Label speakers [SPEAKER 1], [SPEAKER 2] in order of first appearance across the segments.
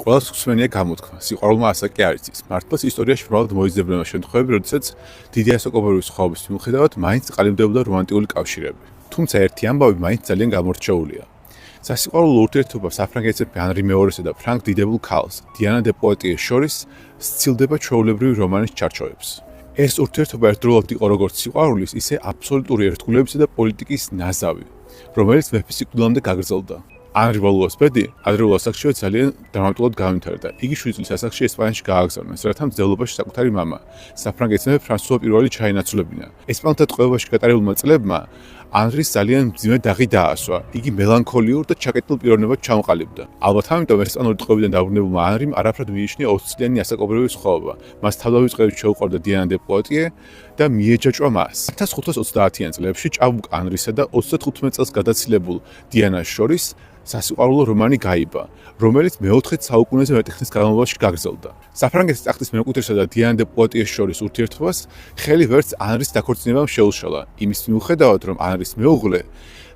[SPEAKER 1] ყველას ხსვენია გამოთქმა. სიყვარულმა ასაკი არ იცის. მართლაც ისტორიაში მრავლად მოიძებნება შემთხვევები, როდესაც დიდი ასაკობრივი სხვაობის მიუხედავად მაინც ყალიბდებოდა რომანტიკული კავშირები. თუმცა ერთი ამბავი მაინც ძალიან გამორჩეულია. სასიყვარულო ურთიერთობა საფრანგეთის მეფე ანრი მეორესა და ფრანგ დიდებულ ქალს, დიანა დე პუატიეს შორის სცილდება ჩვეულებრივი რომანის ჩარჩოებს. ეს ურთიერთობა ერთდროულად იყო როგორც სიყვარულის, ისე აბსოლუტური ერთგულებისა და პოლიტიკის ნაზავი, რომელიც მეფის სიკვდილამდე გაგრძელდა. ანრი ვალუას ბედი ადრეულ ასაკშივე ძალიან დრამატულად გაიმთავრდა. იგი 7 წლის ასაკში ესპანეთში გააგზავნეს, რათა მძევლობაში საკუთარი მამა, საფრანგეთის მეფე ფრანსუა პირველი ჩაინაცვლებინა. ესპანელთა ტყვეობაში გატარებულმა წლებმა ანრის ძალიან მძიმე დაღი დაასვა. იგი მელანქოლიურ და ჩაკეტილ პიროვნებად ჩამოყალიბდა. ალბათ ამიტომ ესპანური ტყვეებიდან დაბრუნებულმა ანრიმ არაფრად მიიშნია 20 წლიანი ასაკობრივი სხვაობა. მას თავდავიწყებით შეუყვარდა დიანა დე პუატიე და მიეჯაჭვა მას. 1530-იან წლებში ჭაბუკ ანრისა და 35 წელს გადაცილებულ დიანას შორის სასიყვარულო რომანი გაიბა, რომელიც მე-4 საუკუნეზე მეტი ხნის განმავლობაში გაგრძელდა. საფრანგეთის ტახტის მემკვიდრესა და დიანა დე პუატიეს შორის ურთიერთობას ხელი ვერც ანრის დაქორწინებამ შეუშალა, იმის მიუხედავად, რომ ანრის მეუღლე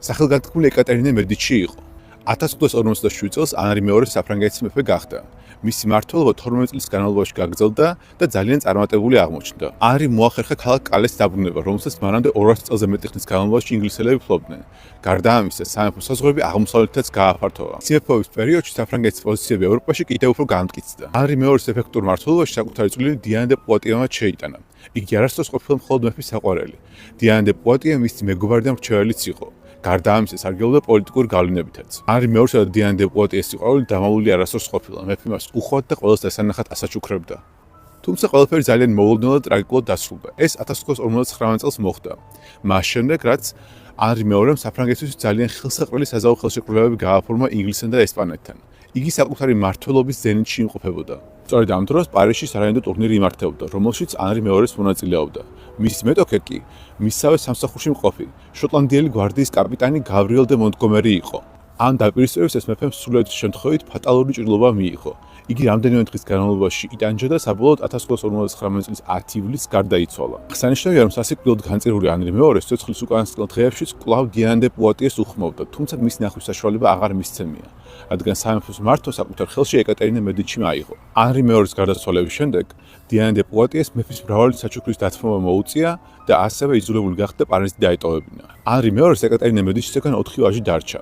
[SPEAKER 1] სახელგანთქმული ეკატერინე მედიჩი იყო. 1547 წელს ანრი მეორე საფრანგეთის მეფე გახდა. მისი მმართველობა 12 წლის განმავლობაში გაგრძელდა და ძალიან წარმატებული აღმოჩნდა. ანრი მოახერხა ქალაქ კალეს დაბრუნება, რომელსაც მანამდე 200 წელზე მეტი ხნის განმავლობაში ინგლისელები ფლობდნენ. გარდა ამისა, სამეფო საზღვრები აღმოსავლეთითაც გააფართოვა. მეფობის პერიოდში საფრანგეთის პოზიციები ევროპაში კიდევ უფრო განმტკიცდა. ანრი მეორის ეფექტურ მმართველობაში საკუთარი წვლილი დიანა დე პუატიემაც შეიტანა. იგი არასდროს ყოფილა მხოლოდ მეფის საყვარელი. დიანა დე პუატიე მისი მეგობარი და მრჩეველიც იყო. გარდა ამისა, სარგებლობდა პოლიტიკური გავლენებითაც. ანრი მეორესა და დიანა დე პუატიეს სიყვარული დამალული არასდროს ყოფილა. მეფე მას უხვად და ყველას დასანახად ასაჩუქრებდა. თუმცა ყველაფერი ძალიან მოულოდნელად და ტრაგიკულად დასრულდა. ეს 1559 წელს მოხდა. მას შემდეგ, რაც ანრი მეორემ საფრანგეთის ძალიან ხელსაყრელი საზავო ხელშეკრულებები გააფორმა ინგლისთან და ესპანეთთან. იგი საკუთარი მმართველობის ზენიტში იმყოფებოდა. სწორედ ამ დროს პარიზში სარაიონო ტურნირი იმართებოდა, რომელშიც ანრი მეორეს მონაწილეობდა. მის მეტოქე კი მისსავე სამსახურში მყოფი, შოტლანდიელი გვარდიის კაპიტანი გავრიელ დე მონტგომერი იყო. ამ დაპირისპირებისას მეფემ სრულად შემთხვევით ფატალური ჭრილობა მიიღო. იგი რამდენიმე დღის განმავლობაში იტანჯა და საბოლოოდ 1559 წლის 10 ივლისს გარდაიცვალა. აღსანიშნავია, რომ სასიკვდილოდ განწირული ანრი მეორეს ცოცხლის უკანასკნელ დღეებშიც კვლავ დიანა დე პუატიეს უხმოვდა, თუმცა მის ნახვის საშუალება აღარ მისცემია, რადგან სამეფოს მართვა საკუთარ ხელში ეკატერინე მედიჩიმ აიღო. ანრი მეორის გარდაცვალების შემდეგ დიანა დე პუატიეს მეფის მრავალი საჩუქრის დათმობა მოუწია და ასევე იძულებული გახდა პარიზი დაეტოვებინა. ანრი მეორის ეკატერინე მედიჩისგან 4 ვაჟი დარჩა,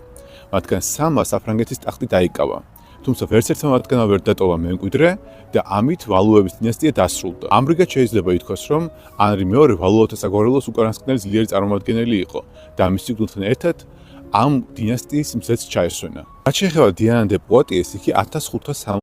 [SPEAKER 1] მათგან 3-მა საფრანგეთის ტახტი დაიკავა. თუმცა ვერც ერთმა მათგანმა ვერ დატოვა მემკვიდრე და ამით ვალუების დინასტია დასრულდა. ამრიგად შეიძლება ითქვას, რომ ანრი მეორე ვალუათა საგვარეულოს უკანასკნელი ძლიერი წარმომადგენელი იყო და მის სიკვდილთან ერთად ამ დინასტიის მზეც ჩაესვენა. რაც შეეხება დიანა დე პუატიეს, იგი 1560